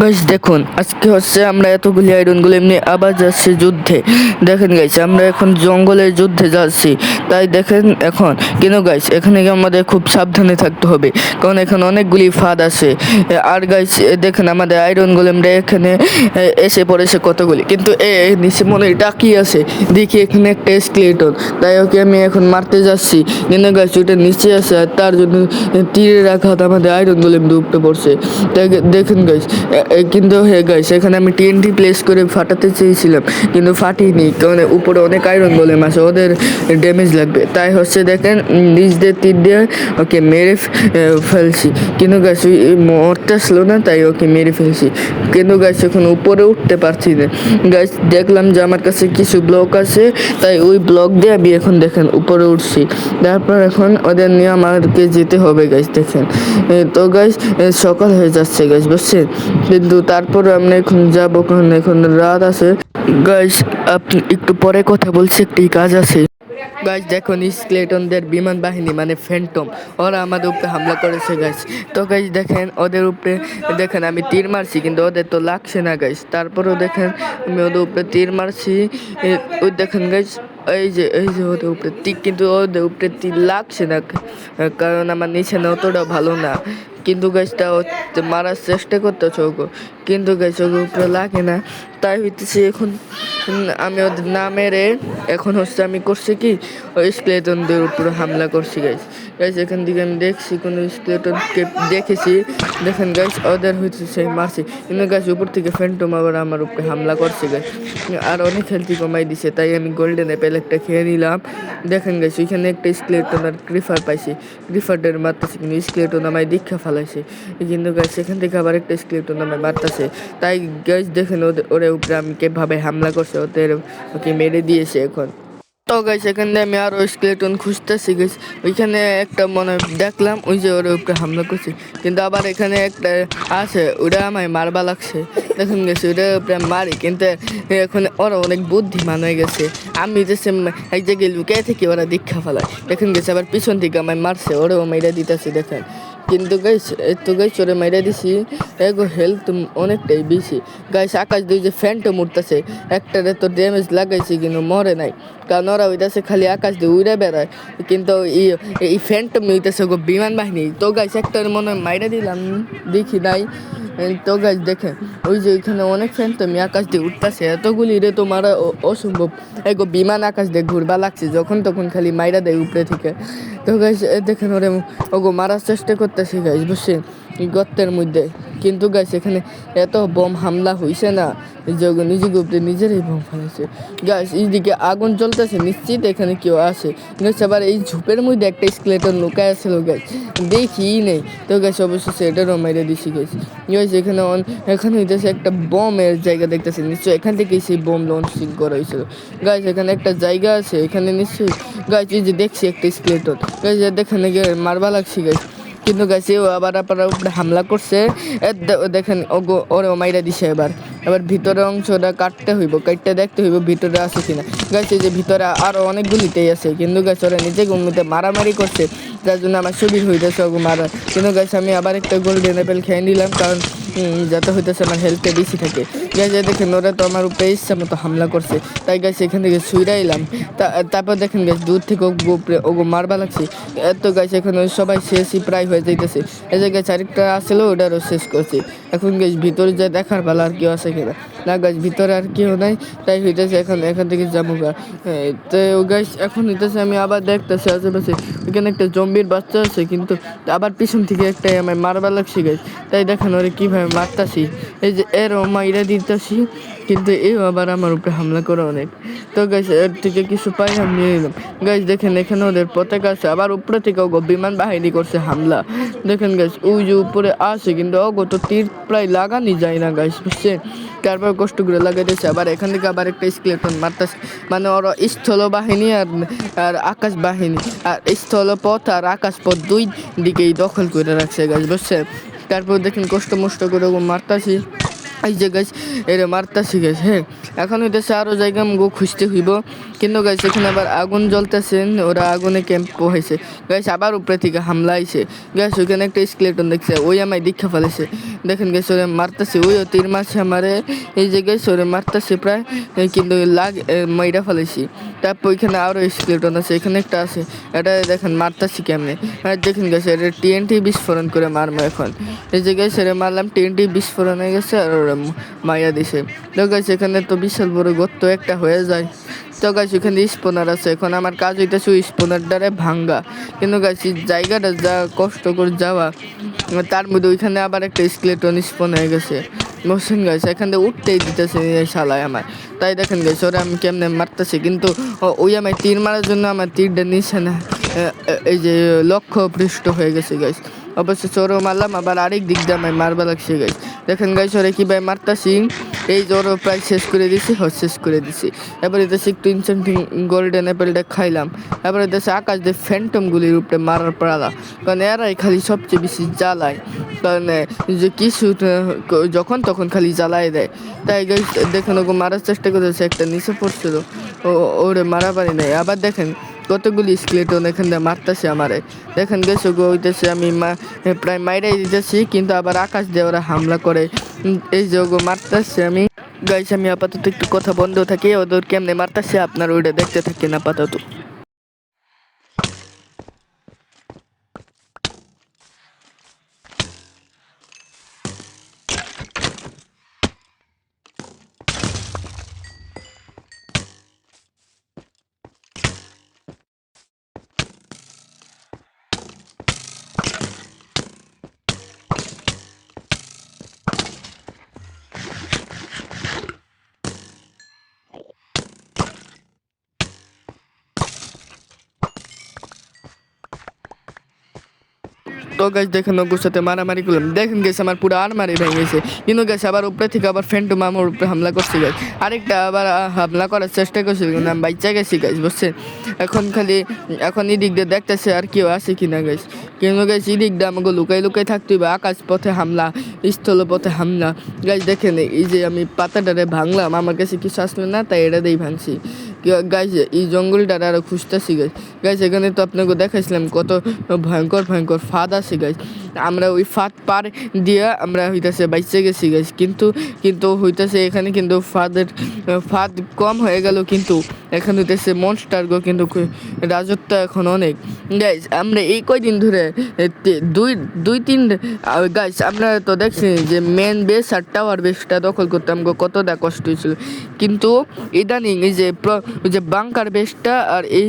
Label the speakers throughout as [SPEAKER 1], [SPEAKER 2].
[SPEAKER 1] Guys দেখুন আজকে হচ্ছে আমরা এতগুলি আয়রনগুলো এমনি আবার যাচ্ছি যুদ্ধে। দেখেন গাইস আমরা এখন জঙ্গলের যুদ্ধে যাচ্ছি। তাই দেখেন এখন কিন্তু গাইস এখানে গিয়ে আমাদের খুব সাবধানে থাকতে হবে, কারণ এখানে অনেকগুলি ফাঁদ আছে। আর গাইস দেখেন আমাদের আয়রন গোলেমরা এখানে এসে পড়েছে কতগুলি, কিন্তু নিচে মনে হয় ডাকি আছে। দেখি এখানে একটা স্কেলেটন, তাই ওকে আমি এখন মারতে যাচ্ছি। কিন্তু গাইস ওটা নিচে আছে আর তার জন্য তীরের আঘাত আমাদের আয়রন গোলেম উপরে পড়ছে। তাই দেখেন গাইস কিন্তু হ্যাঁ গাইস এখানে আমি টিএনটি প্লেস করে ফাটাতে চেয়েছিলাম, কিন্তু ফাটিনি, কারণ উপরে অনেক আয়রন গোলেম আছে, ওদের ড্যামেজ লাগবে। তাই হচ্ছে দেখেন নিচ দিয়ে তীর দিয়ে ওকে মেরে ফেলছি। কিন্তু গাছ ওই মরতে আসলো না, তাই ওকে মেরে ফেলছি। কিন্তু গাছ এখন উপরে উঠতে পারছি না। গাছ দেখলাম যে আমার কাছে কিছু ব্লক আছে, তাই ওই ব্লক দিয়ে আমি এখন দেখেন উপরে উঠছি। তারপর এখন ওদের নিয়ে আমাকে যেতে হবে গাছ। দেখেন তো গাছ সকাল হয়ে যাচ্ছে গাছ, বুঝছেন? কিন্তু তারপর আমরা এখন যাবো, কারণ এখন রাত আছে। গাইস আপনি একটু পরে কথা বলছি, একটি কাজ আছে। গাইস দেখুন স্কেলেটনদের বিমান বাহিনী মানে ফ্যান্টম, ওরা আমাদের উপরে হামলা করেছে গাইস। তো গাইস দেখেন ওদের উপরে দেখেন আমি তীর মারছি, কিন্তু ওদের তো লাগছে না গাইস। তারপরেও দেখেন আমি ওদের উপরে তীর মারছি। ওই দেখেন গাইস এই যে ওদের উপরে তীর, কিন্তু ওদের উপরে তীর লাগছে না, কারণ আমার নিশানা অতটা ভালো না। কিন্তু গাছটা মারার চেষ্টা করতেছে ওগো, কিন্তু গাছ ওগো উপরে লাগে না। তাই হইতেছে এখন আমি ওদের না মেরে এখন হচ্ছে আমি করছি কি ওই স্কেলেটনদের উপরে হামলা করছি গাইস। গাইস এখান থেকে আমি দেখছি কোনো স্কেলেটনকে দেখেছি। দেখেন গাইস ওদের হচ্ছে সেই মারছি, কিন্তু গাছ উপর থেকে ফ্যান্টম আবার আমার উপরে হামলা করছে গাইস। আর অনেক হেলথি কমাই দিছে, তাই আমি গোল্ডেন অ্যাপেল একটা খেয়ে নিলাম। দেখেন গাইস ওইখানে একটা স্কেলেটন আর ক্রিফার পাইছি, ক্রিফারদের মারতেছে, কিন্তু স্কেলেটন আমায় দীক্ষা ফালাইছে। কিন্তু গাইস সেখান থেকে আবার একটা স্কেলেটন আমায় মারতেছে। তাই গাইস দেখেন ওদের উপরে আমি কিভাবে হামলা করছে, ওদের ওকে মেরে দিয়েছে এখন। তো গাইস এখানে আমি আরো স্কেলেটন খুঁজতেছি গাইস। ওইখানে একটা মনে হয় দেখলাম, ওই যে ওর উপরে হামলা করছে, কিন্তু আবার এখানে একটা আছে, ওটা আমায় মারবা লাগছে। দেখুন গেছে ওটার উপরে মারি, কিন্তু এখন ওরা অনেক বুদ্ধিমান হয়ে গেছে। আমি যে এক জায়গায় লুকিয়ে থেকে ওরা দীক্ষা ফেলায়। দেখুন গেছে আবার পিছন থেকে আমায় মারছে, ওরাও মেরে দিতেছে দেখেন। কিন্তু গাইস তো গাইস ওরে মাইরা দিছি, এগো হেলথ অনেকটাই বেশি গাইস। আকাশ দিয়ে যে ফ্যান্টম উঠতেছে, একটারে তো ড্যামেজ লাগাইছে কিন্তু মরে নাই, কারণ ওরা হইতেছে খালি আকাশ দিয়ে উড়ে বেড়ায়। কিন্তু এই ফ্যান্টম হইতেছে গো বিমান বাহিনী। তো গাইস একটার মনে হয় মাইরা দিলাম, দেখি নাই। তো গাছ দেখেন ওই যে ওইখানে অনেক ফ্যান্টমি আকাশ দিয়ে উঠতেছে, এতগুলি রে তো মারা অসম্ভব। এগো বিমান আকাশ দিয়ে ঘুরবা লাগছে, যখন তখন খালি মাইরা দেয় উপরে থেকে। তো গাছ দেখেন ওরে ওগো মারার চেষ্টা করতেছি গাছ, বুঝছেন, এই গর্তের মধ্যে। কিন্তু গাছ এখানে এত বোম হামলা হয়েছে না, নিজে উপরে নিজেরাই বোম ফেলেছে গাছ। এইদিকে আগুন জ্বলতেছে, নিশ্চিত এখানে কেউ আছে গাছ। আবার এই ঝোপের মধ্যে একটা স্কেলেটন লুকায় আছিল গাছ, দেখি নেই। তো গাছ অবশ্যই এটারও মেরে দিছি গাছ। গাছ এখানে এখানে হইতেছে একটা বোমের জায়গা দেখতেছি, নিশ্চয়ই এখান থেকেই সেই বোম লঞ্চিং করা হয়েছিল গাছ। এখানে একটা জায়গা আছে, এখানে নিশ্চয়ই গাছ এই যে দেখছি একটা স্কেলেটন গাছ, দেখেন মারবা লাগছি গাছ। কিন্তু গাছে ও আবার আপনার উপরে হামলা করছে। দেখেন ওরে মাইরা দিছে। এবার এবার ভিতরের অংশটা কাটতে হইব, কাটতে দেখতে হইব ভিতরে আছে কিনা। গাছ এই যে ভিতরে আরো অনেকগুলিতেই আছে, কিন্তু গাছ ওরা নিজে গম্মিতে মারামারি করছে, যার জন্য আমার শরীর হইতেছে ওগো মারা। কিন্তু গাছ আমি আবার একটা গোল্ডেন অ্যাপেল খেয়ে নিলাম, কারণ যাতে হইতেছে আমার হেলথে বেশি থাকে। গাছ দেখেন ওরা তো আমার উপরে ইচ্ছা মতো হামলা করছে, তাই গাছ এখান থেকে শুইরাইলাম। তারপর দেখেন গাছ দূর থেকে ওগো মারবা লাগছে। এত গাছ এখন সবাই শেষই প্রায় হয়ে যাইতেছে। এই যে গাছ আরেকটা আসলো, ওটারও শেষ করছি। এখন গাছ ভিতরে যা দেখার বেলা আর কেউ আছে কিনা, না গাছ ভিতরে আর কেউ নাই, তাই হইতেছে এখন এখান থেকে যাবো গা। তো গাছ এখন হইতেছে আমি আবার দেখতেছি আশেপাশে, ওইখানে একটা জম্বির বাচ্চা আছে, কিন্তু আবার পিছন থেকে একটাই আমায় মারবার লাগছে গাছ। তাই দেখেন ওরে কীভাবে মারতাছি, এই যে এরও মাইরা দিতেছি, কিন্তু এও আবার আমার উপরে হামলা করে অনেক। তো গাছ এর থেকে কিছু পাই আমি নিয়ে নিলাম গাছ। দেখেন এখানে ওদের পতাকা আছে, আবার উপরে থেকে বিমান বাহিনী করছে হামলা। দেখেন গাছ ওই যে উপরে আসে, কিন্তু তো তীর প্রায় লাগানি যায় না গাছ, বুঝছেন। তারপর কষ্ট করে লাগাইতেছে, আবার এখান থেকে আবার একটা স্কেলেটন মারতেছে। মানে ওরা স্থল বাহিনী আর আকাশ বাহিনী, আর স্থলপথ আর আকাশপথ দুই দিকেই দখল করে রাখছে গাছ, বুঝছেন। তারপর দেখেন কষ্ট মষ্ট করে মারতাছি, এই যে গাছ এরে মারতাছি গাছ। হ্যাঁ এখন হইতেছে আরও জায়গা আমগো খুঁজতে হইব, কিন্তু গাইস এখানে আবার আগুন জ্বলতেছে, ওরা আগুনে ক্যাম্প হয়েছে গাইস, আবার উপরে থেকে হামলা আইছে গাইস। ওইখানে একটা স্কেলেটন দেখছে, ওই আমায় দীক্ষা ফেলেছে, দেখেন গাইস ওরে মারতেছে, ওইও তীর মারছে আমারে, এই যে গাইস ওরে মারতেছে প্রায়, কিন্তু মাইরা ফেলেছি। তারপর ওইখানে আরও স্কেলেটন আছে, এখানে একটা আছে, এটা দেখেন মারতেছি কেমনে, আর দেখেন গাইস এটা টিএনটি বিস্ফোরণ করে মারবো এখন। এই যে গাইস এরে মারলাম, টিএনটি বিস্ফোরণ হয়ে গেছে আর ওরা মাইরা দিছে। তো গাইস এখানে তো বিশাল বড় গর্ত একটা হয়ে যায়। তো গাইস ওখানে স্পোনার আছে, এখন আমার কাজ হইতেছে ওই স্পোনারটারে ভাঙ্গা, কিন্তু গাইস এই জায়গাটা যা কষ্ট করে যাওয়া, তার মধ্যে ওইখানে আবার একটা স্কেলেটন স্পন হয়ে গেছে বুঝছেন গাইস, এখান থেকে উঠতেই দিতেছে শালায় আমার। তাই দেখেন গাইস ওরা আমি কেমনে মারতেছি, কিন্তু ওই আমায় তীর মারার জন্য আমার তীরটা নিচ্ছে না, এই যে লক্ষ্য পৃষ্ঠ হয়ে গেছে গাইস। অবশ্যই চোরও মারলাম, আবার আরেক দিক দিয়ে আমায় মারবা লাগছে গাইস। দেখেন গাইস ওরে কীভাবে মারতাছি, এই জোরও প্রায় শেষ করে দিছি, শেষ করে দিছি। এবার এদেশে একটু ইনসেন্টিং গোল্ডেন অ্যাপেলটা খাইলাম। এবার এদেশে আকাশ দিয়ে ফ্যান্টমগুলির উপরে মারার পালা, কারণ এরাই খালি সবচেয়ে বেশি জ্বালায়, কারণ যে কিছু যখন তখন খালি জ্বালায় দেয়। তাই গাইস দেখেন ওকে মারার চেষ্টা করেছে, একটা নিচে পড়ছিল, ওরে মারা পারি নাই। আবার দেখেন কতগুলি স্কেলেটন এখান দিয়ে মারতেছে আমারে, দেখেন গেছো গো হইতেছে আমি প্রায় মাইরাই দিতেছি, কিন্তু আবার আকাশ দিয়ে ওরা হামলা করে, এই যে ওগো মারতেছে আমি। গাইস আমি আপাতত একটু কথা বন্ধ থাকি, ওদের কেমনে মারতেছে আপনার ওইটা দেখতে থাকেন আপাতত। তো গাছ দেখেন ওগুলোর সাথে মারামারি করলাম, দেখেন গেছে আমার পুরো আরমারি ভেঙে গেছে, কিন্তু গেছে আবার উপরে থেকে আবার ফ্যান্টম আমার উপরে হামলা করছে গাছ, আরেকটা আবার হামলা করার চেষ্টা করছিল, কিন্তু আমি বাচ্চা গেছি গাছ বুঝছেন। এখন এদিক দিয়ে দেখতেছে আর কেউ আছে কিনা গাছ, কিন্তু গাছ এদিক দিয়ে আমাকে লুকাই লুকাই থাকতে হবে, আকাশ পথে হামলা, স্থল পথে হামলা। গাছ দেখেন এই যে আমি পাতাটারে ভাঙলাম, আমার কাছে কিছু আসলো না, তাই এটা দিয়েই ভাঙছি। গাইজ এই জঙ্গলটার আরও খুঁজতেছি গাইজ। গাইজ এখানে তো আপনাকে দেখাইছিলাম কত ভয়ঙ্কর ভয়ঙ্কর ফাঁদ আছে গাইজ, আমরা ওই ফাঁদ পার দিয়ে আমরা হইতেছে বাইচে গেছি গাইজ, কিন্তু হইতেছে এখানে কিন্তু ফাঁদ কম হয়ে গেল, কিন্তু এখানে হইতেছে মনস্টারগো কিন্তু রাজত্ব এখন অনেক। গাইজ আমরা এই কয়দিন ধরে দুই তিন গাইজ আমরা তো দেখছি যে মেন বেস আর টাওয়ার বেসটা দখল করতে আমাকে কতটা কষ্ট হয়েছিল, কিন্তু ইদানিং এই যে বাংকার বেসটা আর এই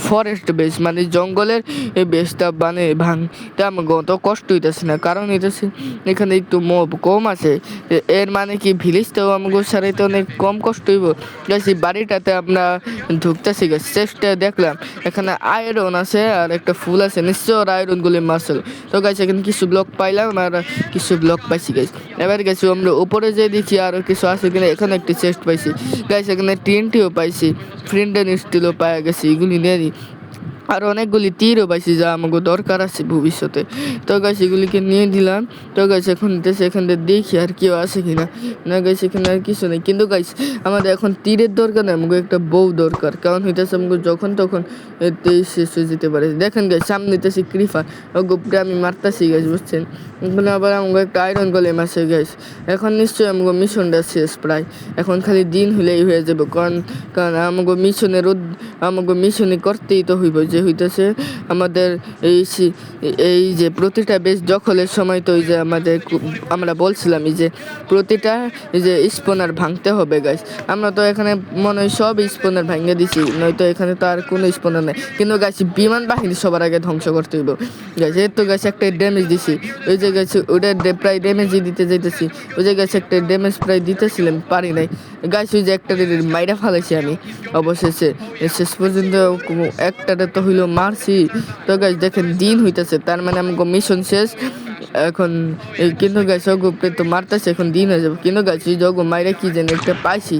[SPEAKER 1] ফরেস্ট বেস মানে জঙ্গলের এই বেসটা মানে ভাঙতে আমাকে অত কষ্ট হইতেছে না, কারণ হইতেছে এখানে একটু মব কম আছে, এর মানে কি ভিলেজটাও আমাকে সারাইতে অনেক কম কষ্ট হইব। গেছি বাড়িটাতে আমরা ঢুকতেছি গেছি, চেষ্টা দেখলাম এখানে আয়রন আছে আর একটা ফুল আছে, নিশ্চয় ওর আয়রনগুলি মারছিল। তো গাছ এখানে কিছু ব্লক পাইলাম আর কিছু ব্লক পাইছি গাছ। এবার গেছি আমরা উপরে যে দেখি আরও কিছু আছে কিনা, এখানে একটি চেস্ট পাইছি গাছ, এখানে টিএনটিও পাইছি, ফ্রেন্ডেন স্টিলও পাওয়া গেছে, এগুলি নিয়ে আর অনেকগুলি তীরও পাইছি যা আমাকে দরকার আছে ভবিষ্যতে। তো গাছ এগুলিকে নিয়ে দিলাম। তো গাছ এখন এখান থেকে দেখি আর কেউ আছে কিনা, না গাছ এখানে আর কিছু নেই, কিন্তু গাছ আমাদের এখন তীরের দরকার নেই, আমাকে একটা বউ দরকার, কারণ হইতেছে আমাকে যখন তখন শেষ হয়ে যেতে পারে। দেখেন গাছ সামনে হইতেছে ক্রিফার, ও গোপরে আমি মারতাছি গাছ বুঝছেন, এখানে আবার আমাকে একটা আয়রন গোলেম আছে গাছ। এখন নিশ্চয়ই আমাকে মিশনটা শেষ প্রায়, এখন খালি দিন হলেই হয়ে যাবে, কারণ আমাকে মিশনে করতেই তো হইব, যে হইতেছে আমাদের এই যে প্রতিটা বেশ দখলের সময় তো ওই যে আমরা বলছিলাম এই যে প্রতিটা এই যে স্পনার ভাঙতে হবে গাইস, আমরা তো এখানে মনে হয় সব স্পনার ভাঙিয়ে দিছি, নয়তো এখানে তো আর কোনো স্পনার নেই, কিন্তু গাছ বিমান বাহিনী সবার আগে ধ্বংস করতে হইব গাছ। এর তো গাছ একটা ড্যামেজ দিছি, ওই যে গাছ ওটা প্রায় ড্যামেজই দিতে যাইতেছি, ওই যে গাছ একটা ড্যামেজ প্রায় দিতেছিলাম পারি নাই গাছ, ওই যে একটা মাইরা ফালাইছি আমি অবশেষে, শেষ পর্যন্ত একটাতে তো হইলো মারছি। তো গাছ দেখেন দিন হইতেছে, তার মানে আমাকে মিশন শেষ, এখন কিন্তু গাছ ওগুপে তো মারতেছে, এখন দিন হয়ে যাবে। কিন্তু গাছ যোগ মাইরে কি যেন একটা পাইছি,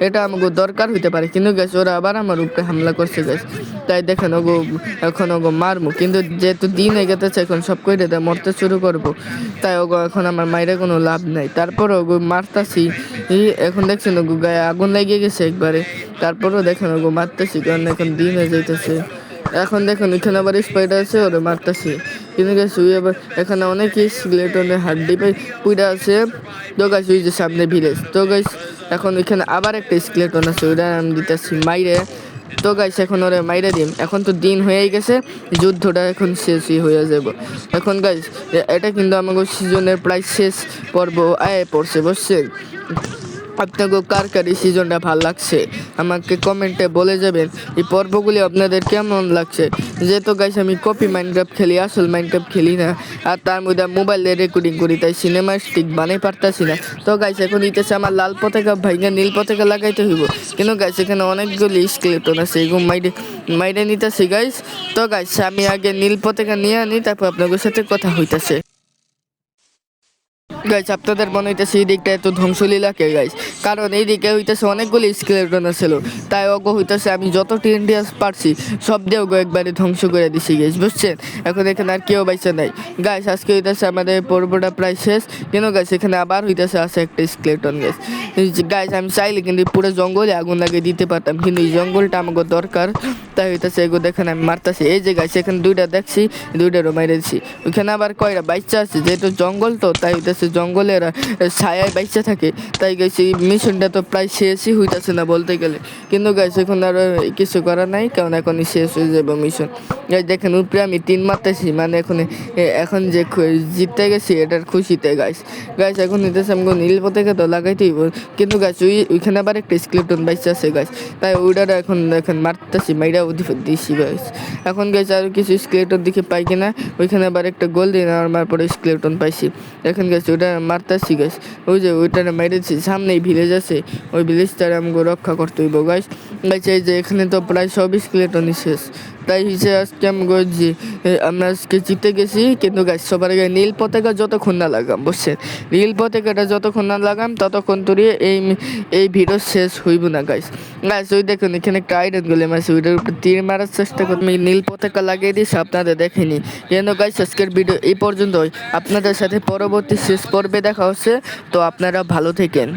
[SPEAKER 1] এটা আমাকে দরকার হইতে পারে। কিন্তু গাছ ওরা আবার আমার উপরে হামলা করছে গাছ। তাই দেখেন ওগো এখন ওগো মারমু, কিন্তু যেহেতু দিন হয়ে গেছে এখন সব কইরে দেয় মরতে শুরু করবো। তাই ওগো এখন আমার মাইরে কোনো লাভ নাই। তারপর ওগো মারতাছি, এখন দেখছেন ওগো গায়ে আগুন লেগে গেছে একবারে। তারপরও দেখেন ওগো মারতেছি, কারণ এখন দিন হয়ে যাইতেছে। এখন দেখুন এখানে আবার স্পাইডার আছে, ওরা মারতাছি। কিন্তু গাছ ওই আবার এখানে অনেক স্কেলেটনের হাড্ডি পাই পুইরা আছে। তো গাছ ওই যে সামনে ভিলেজ, তো গাছ এখন এখানে আবার একটা স্কেলেটন আছে, ওইটা আমি দিতেছি মাইরে। তো গাইস এখন ওরা মাইরে দিম, এখন তো দিন হয়েই গেছে, যুদ্ধটা এখন শেষই হয়ে যাব। এখন গাইস এটা কিন্তু আমাকে সিজনের প্রায় শেষ পর্ব আয় পড়ছে, বুঝছেন? আপনাকে কার কার এই সিজনটা ভালো লাগছে আমাকে কমেন্টে বলে যাবেন। এই পর্বগুলি আপনাদের কেমন লাগছে? যেহেতু গাইস আমি কপি মাইনক্রাফট খেলি, আসল মাইনক্রাফট খেলি না। আর তার মধ্যে মোবাইলে রেকর্ডিং করি, তাই সিনেমা স্টিক বানাই পারতাছি না। তো গাইস এখন ইতেছে আমার লাল পতাকা ভাইঙ্গা নীল পতাকা লাগাইতে হইব। কিন্তু গাইস এখানে অনেকগুলি স্কেলেটন আছে, এগুলো মাইরে মাইরে নিতেছি গাইস। তো গাইস আমি আগে নীল পতাকা নিয়ে আনি, তারপর আপনাদের সাথে কথা হইতাছে। গাইস আপনাদের মনে হইতেছে এই দিকটা এত ধ্বংসলীলা কে গাইস, কারণ এই দিকে হইতেছে অনেকগুলি স্কেলেটন ছিল। তাই অগো হইতেছে আমি যত টিএনডিএস পারছি সব দিয়ে ওগো একবারে ধ্বংস করে দিছি গাইস, বুঝছেন? এখন এখানে আর কেউ বাইসা নাই গাইস। আজকে হইতেছে আমাদের পর্বটা প্রায় শেষ। কিন্তু গাইস এখানে আবার হইতেছে আছে একটা স্কেলেটন গাইস। গাইস আমি চাইলে কিন্তু পুরো জঙ্গলে আগুন লাগিয়ে দিতে পারতাম, কিন্তু এই জঙ্গলটা আমাকে দরকার। তাই হইতেছে এগো দেখেন আমি মারতাছি। এই যে গাইস এখানে দুইটা দেখছি, দুইটারও মাইরে দিছি। ওইখানে আবার কয়টা বাচ্চা আছে, যেহেতু জঙ্গল তো তাই হইতেছে জঙ্গলের ছায়ায় বাচ্চা থাকে। তাই গেছি মিশনটা তো প্রায় শেষই হইতেছে না বলতে গেলে। কিন্তু গাইস এখন আর কিছু করার নাই, কারণ এখনই শেষ হয়ে যাবে মিশন। গাইস দেখেন উপরে আমি 3 মারতেছি, মানে এখন যে জিততে গেছি এটার খুশিতে গাইস। গাইস এখন হইতেছে আমাকে নীল পতাকা তো লাগাইতেই, কিন্তু গাইস ওইখানে আবার একটা স্কেলেটন বাচ্চা আছে গাইস। তাই ওইটার এখন মারতেছি, মাইরা দিছি গাইস। এখন গাইস আর কিছু স্কেলেটন দিকে পাই কিনা। ওইখানে আবার একটা গোল্ডেন আর্মার পরে স্কেলেটন পাইছি। এখন গেছে ওইটা মারতাছি গাইস। ওই যে ওইটা মেরেছি, সামনেই ভিলেজ আছে, ওই ভিলেজটারে আমাকে রক্ষা করতে হইব গাইস। গাইস এই যে এখানে তো প্রায় সব স্কেলেটনই শেষ। তাই হিসেবে আজকে আমি যে আমরা আজকে জিতে গেছি। কিন্তু গাইস সবার আগে নীল পতাকা যতক্ষণ না লাগাম, বুঝছেন? নীল পতাকাটা যতক্ষণ না লাগাম ততক্ষণ ধরে এই ভিডিও শেষ হইব না গাইস। গাইস ওই দেখুন এখানে একটা আয়রন গোলেম আছে, ওইটার উপরে তীর মারার চেষ্টা করি। আমি নীল পতাকা লাগিয়ে দিয়েছি, আপনাদের দেখেনি। কিন্তু গাইস আজকের ভিডিও এই পর্যন্তই। আপনাদের সাথে পরবর্তী শেষ পর্বে দেখা হচ্ছে। তো আপনারা ভালো থাকেন।